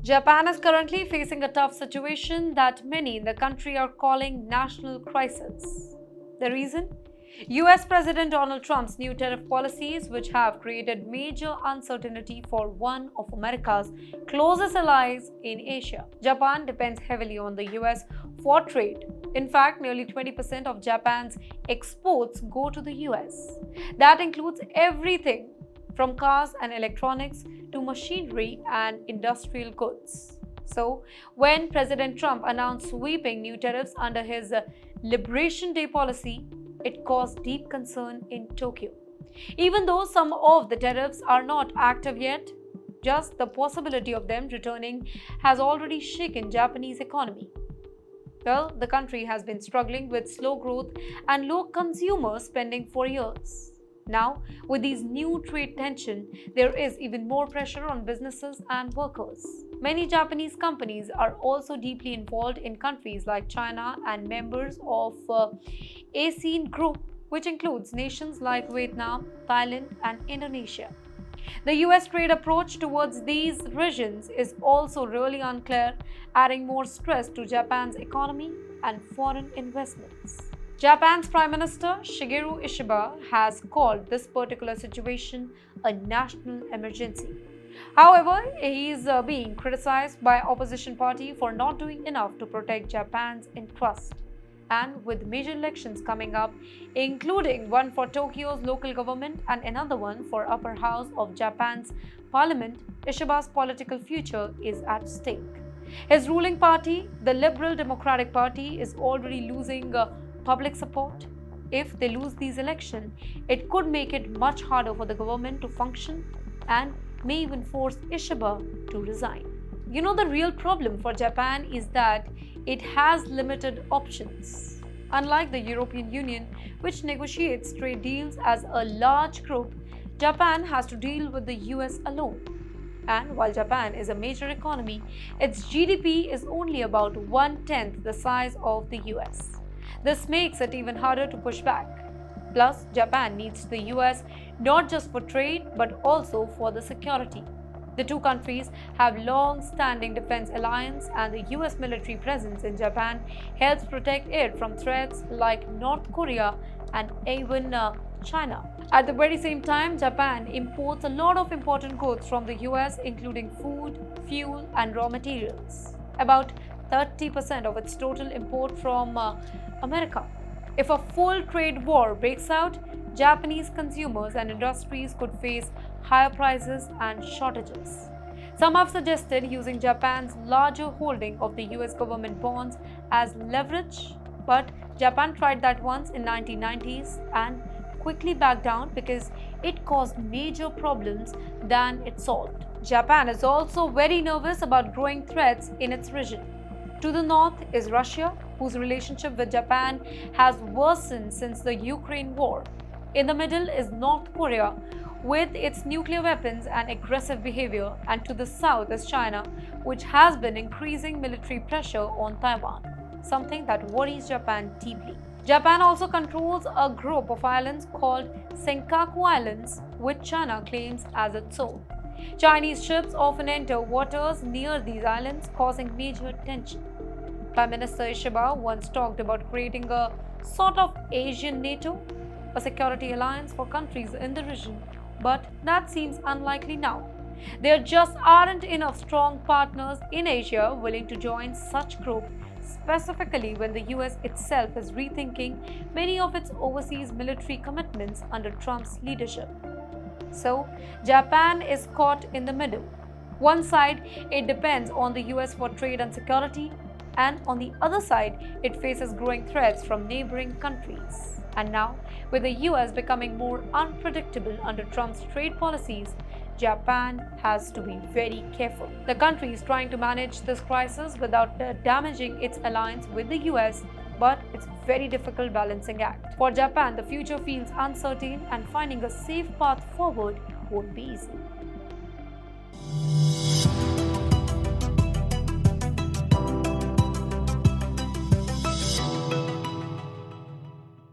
Japan is currently facing a tough situation that many in the country are calling national crisis. The reason? US President Donald Trump's new tariff policies, which have created major uncertainty for one of America's closest allies in Asia. Japan depends heavily on the US for trade. In fact, nearly 20% of Japan's exports go to the US. That includes everything from cars and electronics to machinery and industrial goods. So, when President Trump announced sweeping new tariffs under his Liberation Day policy, it caused deep concern in Tokyo. Even though some of the tariffs are not active yet, just the possibility of them returning has already shaken Japanese economy. Well, the country has been struggling with slow growth and low consumer spending for years. Now, with these new trade tension, there is even more pressure on businesses and workers. Many Japanese companies are also deeply involved in countries like China and members of ASEAN group, which includes nations like Vietnam, Thailand, and Indonesia. The US trade approach towards these regions is also really unclear, adding more stress to Japan's economy and foreign investments. Japan's Prime Minister Shigeru Ishiba has called this particular situation a national emergency. However, he is being criticized by opposition party for not doing enough to protect Japan's interest. And with major elections coming up, including one for Tokyo's local government and another one for upper house of Japan's parliament, Ishiba's political future is at stake. His ruling party, the Liberal Democratic Party, is already losing public support. If they lose these elections, it could make it much harder for the government to function and may even force Ishiba to resign. You know, the real problem for Japan is that it has limited options. Unlike the European Union, which negotiates trade deals as a large group, Japan has to deal with the US alone. And while Japan is a major economy, its GDP is only about 1/10 the size of the US. This makes it even harder to push back. Plus, Japan needs the US not just for trade but also for the security. The two countries have long-standing defense alliance, and the US military presence in Japan helps protect it from threats like North Korea and even China. At the very same time, Japan imports a lot of important goods from the US, including food, fuel, and raw materials. About 30% of its total import from America. If a full trade war breaks out, Japanese consumers and industries could face higher prices and shortages. Some have suggested using Japan's larger holding of the US government bonds as leverage, but Japan tried that once in 1990s and quickly backed down because it caused major problems than it solved. Japan is also very nervous about growing threats in its region. To the north is Russia, whose relationship with Japan has worsened since the Ukraine war. In the middle is North Korea, with its nuclear weapons and aggressive behavior, and to the south is China, which has been increasing military pressure on Taiwan, something that worries Japan deeply. Japan also controls a group of islands called Senkaku Islands, which China claims as its own. Chinese ships often enter waters near these islands, causing major tension. Prime Minister Ishiba once talked about creating a sort of Asian NATO, a security alliance for countries in the region, but that seems unlikely now. There just aren't enough strong partners in Asia willing to join such group, specifically when the US itself is rethinking many of its overseas military commitments under Trump's leadership. So, Japan is caught in the middle. One side, it depends on the US for trade and security, and on the other side, it faces growing threats from neighboring countries. And now, with the US becoming more unpredictable under Trump's trade policies, Japan has to be very careful. The country is trying to manage this crisis without damaging its alliance with the US, but it's a very difficult balancing act. For Japan, the future feels uncertain, and finding a safe path forward won't be easy.